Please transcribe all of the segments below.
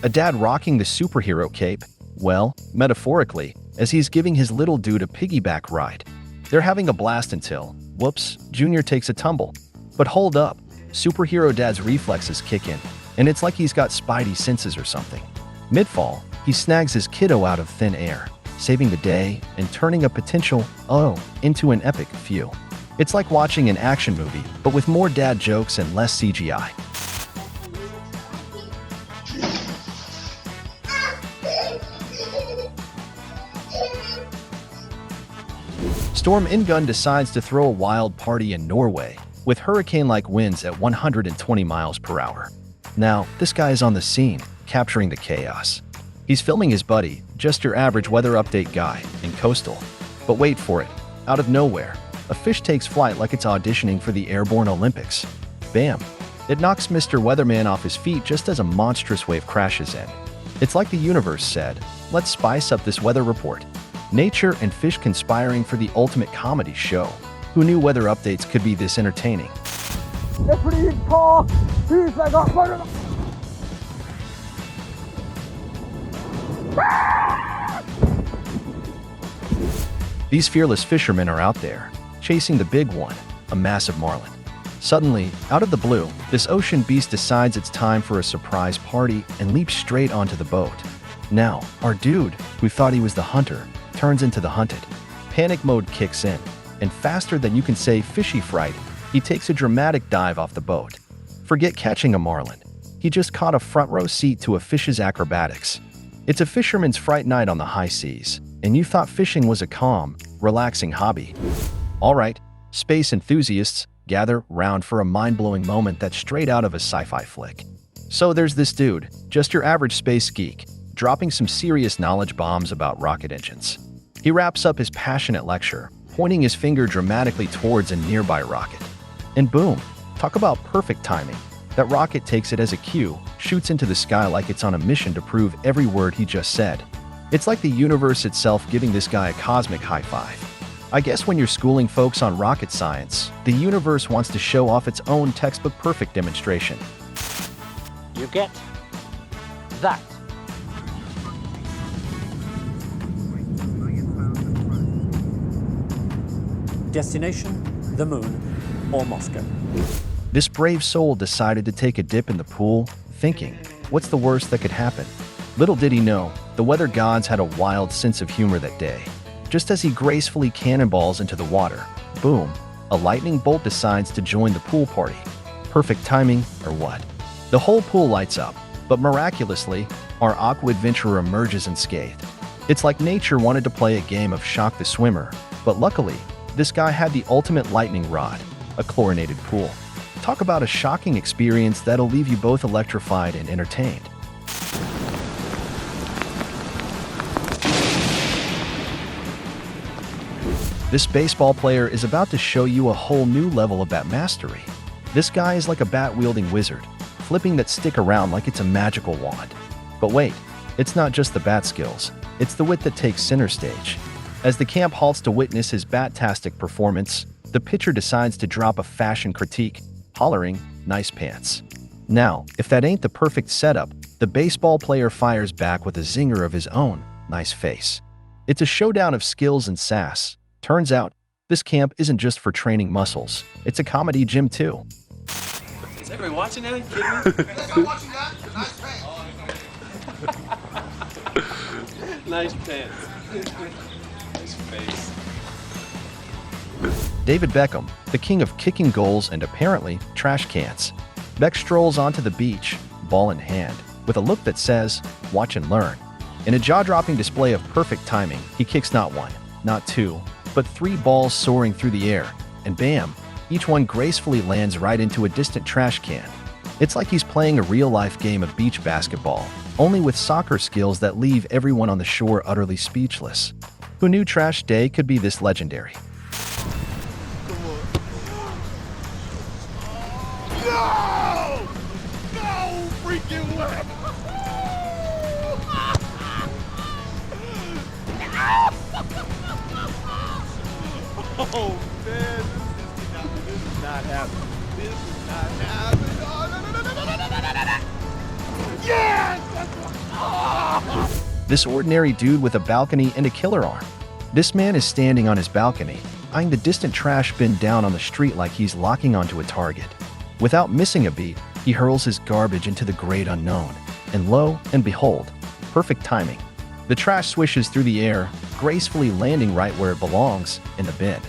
A dad rocking the superhero cape, well, metaphorically, as he's giving his little dude a piggyback ride. They're having a blast until, whoops, Junior takes a tumble. But hold up, superhero dad's reflexes kick in, and it's like he's got spidey senses or something. Mid-fall, he snags his kiddo out of thin air, saving the day and turning a potential into an epic few. It's like watching an action movie, but with more dad jokes and less CGI. Storm Ingun decides to throw a wild party in Norway, with hurricane-like winds at 120 miles per hour. Now, this guy is on the scene, capturing the chaos. He's filming his buddy, just your average weather update guy, in coastal. But wait for it, out of nowhere, a fish takes flight like it's auditioning for the Airborne Olympics. Bam! It knocks Mr. Weatherman off his feet just as a monstrous wave crashes in. It's like the universe said, let's spice up this weather report. Nature and fish conspiring for the ultimate comedy show. Who knew weather updates could be this entertaining? These fearless fishermen are out there, chasing the big one, a massive marlin. Suddenly, out of the blue, this ocean beast decides it's time for a surprise party and leaps straight onto the boat. Now, our dude, who thought he was the hunter, turns into the hunted. Panic mode kicks in, and faster than you can say fishy fright, he takes a dramatic dive off the boat. Forget catching a marlin. He just caught a front row seat to a fish's acrobatics. It's a fisherman's fright night on the high seas, and you thought fishing was a calm, relaxing hobby. All right, space enthusiasts, gather round for a mind-blowing moment that's straight out of a sci-fi flick. So there's this dude, just your average space geek, dropping some serious knowledge bombs about rocket engines. He wraps up his passionate lecture, pointing his finger dramatically towards a nearby rocket. And boom, talk about perfect timing. That rocket takes it as a cue, shoots into the sky like it's on a mission to prove every word he just said. It's like the universe itself giving this guy a cosmic high five. I guess when you're schooling folks on rocket science, the universe wants to show off its own textbook perfect demonstration. You get that. Destination, the moon, or Moscow. This brave soul decided to take a dip in the pool, thinking, what's the worst that could happen? Little did he know, the weather gods had a wild sense of humor that day. Just as he gracefully cannonballs into the water, boom, a lightning bolt decides to join the pool party. Perfect timing, or what? The whole pool lights up, but miraculously, our aqua adventurer emerges unscathed. It's like nature wanted to play a game of shock the swimmer, but luckily, this guy had the ultimate lightning rod, a chlorinated pool. Talk about a shocking experience that'll leave you both electrified and entertained. This baseball player is about to show you a whole new level of bat mastery. This guy is like a bat-wielding wizard, flipping that stick around like it's a magical wand. But wait, it's not just the bat skills, it's the wit that takes center stage. As the camp halts to witness his bat-tastic performance, the pitcher decides to drop a fashion critique, hollering, "Nice pants." Now, if that ain't the perfect setup, the baseball player fires back with a zinger of his own, "Nice face." It's a showdown of skills and sass. Turns out, this camp isn't just for training muscles, it's a comedy gym too. Is everybody watching that? Are you kidding me? I'm watching that. Nice pants. Nice pants. Nice face. David Beckham, the king of kicking goals and apparently trash cans. Beck strolls onto the beach, ball in hand, with a look that says, "Watch and learn." In a jaw-dropping display of perfect timing, he kicks not one, not two, but 3 balls soaring through the air, and bam, each one gracefully lands right into a distant trash can. It's like he's playing a real-life game of beach basketball, only with soccer skills that leave everyone on the shore utterly speechless. Who knew Trash Day could be this legendary? No! No freaking way! Oh man, this is not happening. This is not happening. Oh, no, no, no, no, no, no, no, no, no. Yes! That's what This ordinary dude with a balcony and a killer arm. This man is standing on his balcony, eyeing the distant trash bin down on the street like he's locking onto a target. Without missing a beat, he hurls his garbage into the great unknown. And lo and behold, perfect timing. The trash swishes through the air, gracefully landing right where it belongs, in the bin.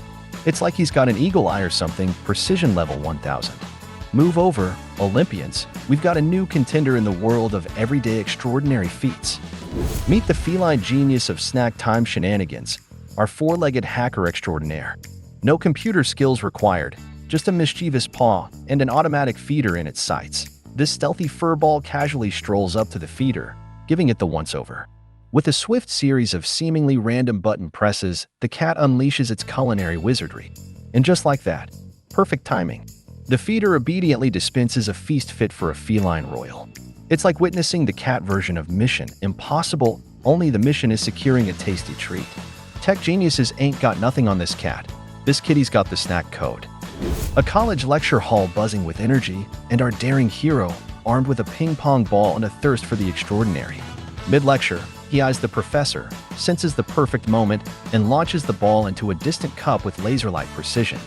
It's like he's got an eagle eye or something, precision level 1000. Move over, Olympians. We've got a new contender in the world of everyday extraordinary feats. Meet the feline genius of snack time shenanigans, our four-legged hacker extraordinaire. No computer skills required, just a mischievous paw and an automatic feeder in its sights. This stealthy furball casually strolls up to the feeder, giving it the once-over. With a swift series of seemingly random button presses, the cat unleashes its culinary wizardry. And just like that, perfect timing, the feeder obediently dispenses a feast fit for a feline royal. It's like witnessing the cat version of Mission Impossible, only the mission is securing a tasty treat. Tech geniuses ain't got nothing on this cat. This kitty's got the snack code. A college lecture hall buzzing with energy, and our daring hero, armed with a ping-pong ball and a thirst for the extraordinary. Mid-lecture, he eyes the professor, senses the perfect moment, and launches the ball into a distant cup with laser-like precision.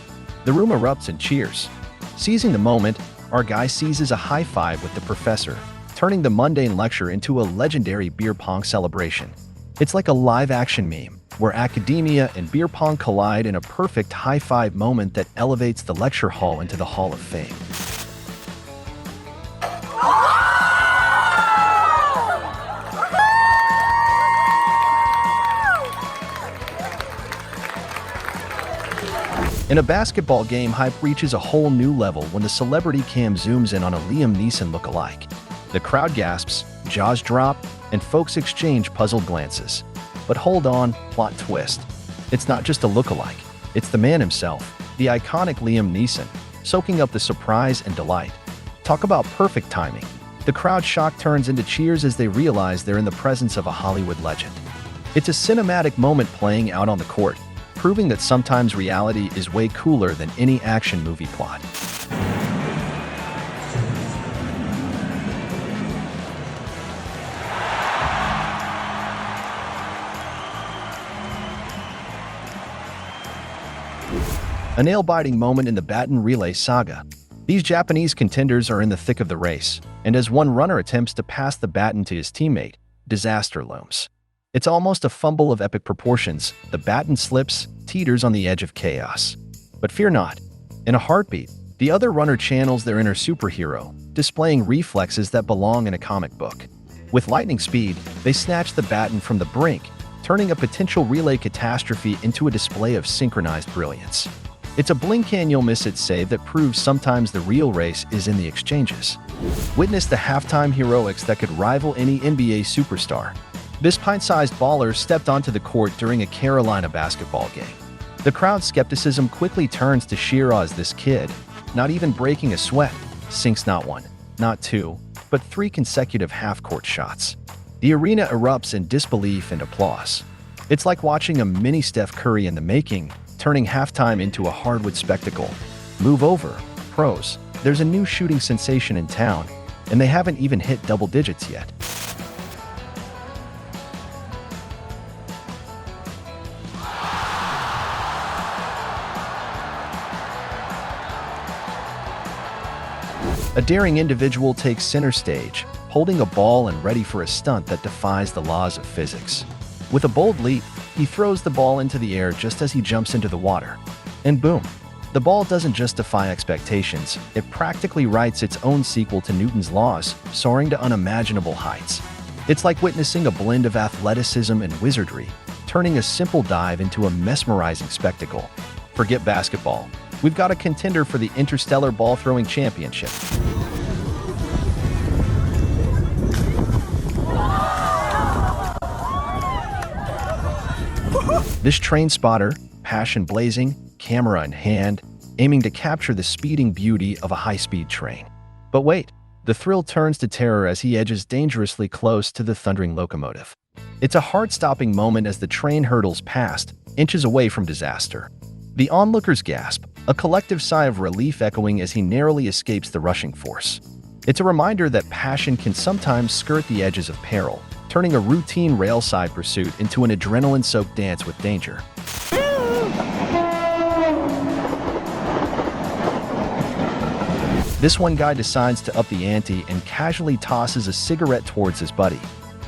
The room erupts in cheers. Seizing the moment, our guy seizes a high five with the professor, turning the mundane lecture into a legendary beer pong celebration. It's like a live-action meme, where academia and beer pong collide in a perfect high-five moment that elevates the lecture hall into the Hall of Fame. In a basketball game, hype reaches a whole new level when the celebrity cam zooms in on a Liam Neeson look-alike. The crowd gasps, jaws drop, and folks exchange puzzled glances. But hold on, plot twist. It's not just a look-alike. It's the man himself, the iconic Liam Neeson, soaking up the surprise and delight. Talk about perfect timing. The crowd shock turns into cheers as they realize they're in the presence of a Hollywood legend. It's a cinematic moment playing out on the court, proving that sometimes reality is way cooler than any action movie plot. A nail-biting moment in the baton relay saga. These Japanese contenders are in the thick of the race, and as one runner attempts to pass the baton to his teammate, disaster looms. It's almost a fumble of epic proportions. The baton slips, teeters on the edge of chaos. But fear not. In a heartbeat, the other runner channels their inner superhero, displaying reflexes that belong in a comic book. With lightning speed, they snatch the baton from the brink, turning a potential relay catastrophe into a display of synchronized brilliance. It's a blink-and-you'll-miss-it save that proves sometimes the real race is in the exchanges. Witness the halftime heroics that could rival any NBA superstar. This pint-sized baller stepped onto the court during a Carolina basketball game. The crowd's skepticism quickly turns to sheer awe as this kid, not even breaking a sweat, sinks not one, not two, but 3 consecutive half-court shots. The arena erupts in disbelief and applause. It's like watching a mini Steph Curry in the making, turning halftime into a hardwood spectacle. Move over, pros. There's a new shooting sensation in town, and they haven't even hit double digits yet. A daring individual takes center stage, holding a ball and ready for a stunt that defies the laws of physics. With a bold leap, he throws the ball into the air just as he jumps into the water. And boom! The ball doesn't just defy expectations, it practically writes its own sequel to Newton's laws, soaring to unimaginable heights. It's like witnessing a blend of athleticism and wizardry, turning a simple dive into a mesmerizing spectacle. Forget basketball. We've got a contender for the Interstellar Ball Throwing Championship. This train spotter, passion blazing, camera in hand, aiming to capture the speeding beauty of a high-speed train. But wait, the thrill turns to terror as he edges dangerously close to the thundering locomotive. It's a heart-stopping moment as the train hurtles past, inches away from disaster. The onlookers gasp, a collective sigh of relief echoing as he narrowly escapes the rushing force. It's a reminder that passion can sometimes skirt the edges of peril, turning a routine railside pursuit into an adrenaline-soaked dance with danger. This one guy decides to up the ante and casually tosses a cigarette towards his buddy.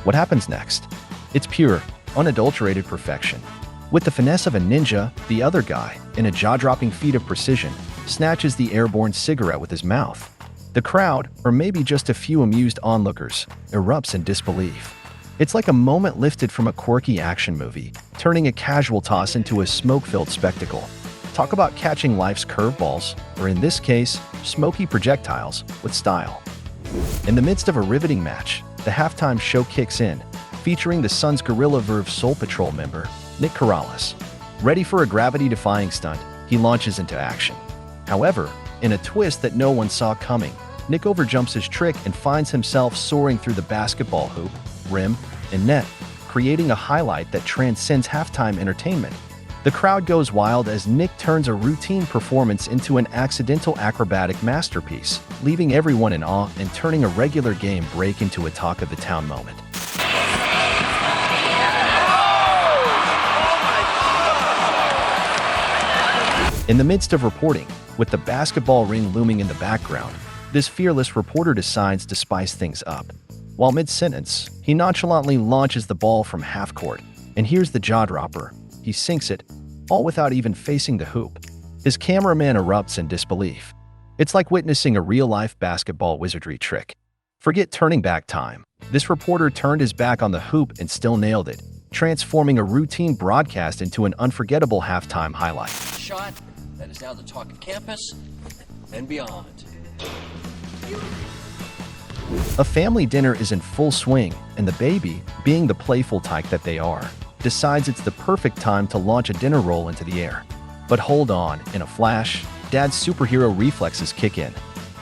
What happens next? It's pure, unadulterated perfection. With the finesse of a ninja, the other guy, in a jaw-dropping feat of precision, snatches the airborne cigarette with his mouth. The crowd, or maybe just a few amused onlookers, erupts in disbelief. It's like a moment lifted from a quirky action movie, turning a casual toss into a smoke-filled spectacle. Talk about catching life's curveballs, or in this case, smoky projectiles, with style. In the midst of a riveting match, the halftime show kicks in, featuring the Suns Guerrilla Verve Soul Patrol member, Nick Corrales. Ready for a gravity-defying stunt, he launches into action. However, in a twist that no one saw coming, Nick overjumps his trick and finds himself soaring through the basketball hoop, rim, and net, creating a highlight that transcends halftime entertainment. The crowd goes wild as Nick turns a routine performance into an accidental acrobatic masterpiece, leaving everyone in awe and turning a regular game break into a talk of the town moment. In the midst of reporting, with the basketball ring looming in the background, this fearless reporter decides to spice things up. While mid-sentence, he nonchalantly launches the ball from half-court, and here's the jaw-dropper. He sinks it, all without even facing the hoop. His cameraman erupts in disbelief. It's like witnessing a real-life basketball wizardry trick. Forget turning back time. This reporter turned his back on the hoop and still nailed it, transforming a routine broadcast into an unforgettable halftime highlight. Shot that is now the talk of campus and beyond. A family dinner is in full swing, and the baby, being the playful type that they are, decides it's the perfect time to launch a dinner roll into the air. But hold on, in a flash, Dad's superhero reflexes kick in.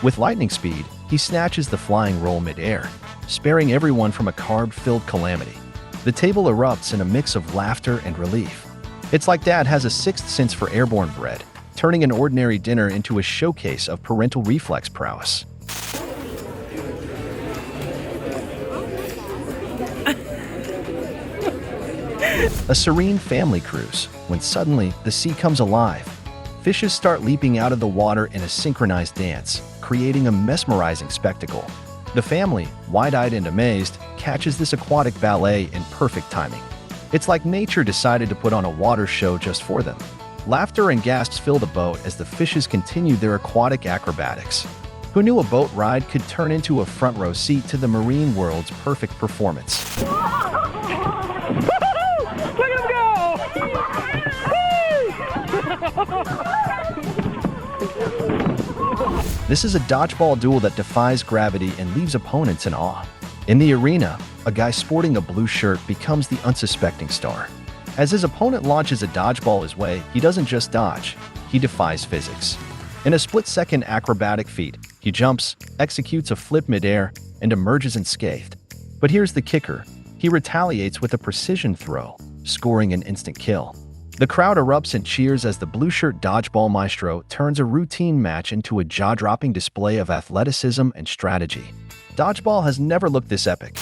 With lightning speed, he snatches the flying roll mid-air, sparing everyone from a carb-filled calamity. The table erupts in a mix of laughter and relief. It's like Dad has a sixth sense for airborne bread, turning an ordinary dinner into a showcase of parental reflex prowess. A serene family cruise, when suddenly the sea comes alive. Fishes start leaping out of the water in a synchronized dance, creating a mesmerizing spectacle. The family, wide-eyed and amazed, catches this aquatic ballet in perfect timing. It's like nature decided to put on a water show just for them. Laughter and gasps fill the boat as the fishes continue their aquatic acrobatics. Who knew a boat ride could turn into a front-row seat to the marine world's perfect performance? This is a dodgeball duel that defies gravity and leaves opponents in awe. In the arena, a guy sporting a blue shirt becomes the unsuspecting star. As his opponent launches a dodgeball his way, he doesn't just dodge, he defies physics. In a split-second acrobatic feat, he jumps, executes a flip midair, and emerges unscathed. But here's the kicker. He retaliates with a precision throw, scoring an instant kill. The crowd erupts in cheers as the blue-shirt dodgeball maestro turns a routine match into a jaw-dropping display of athleticism and strategy. Dodgeball has never looked this epic.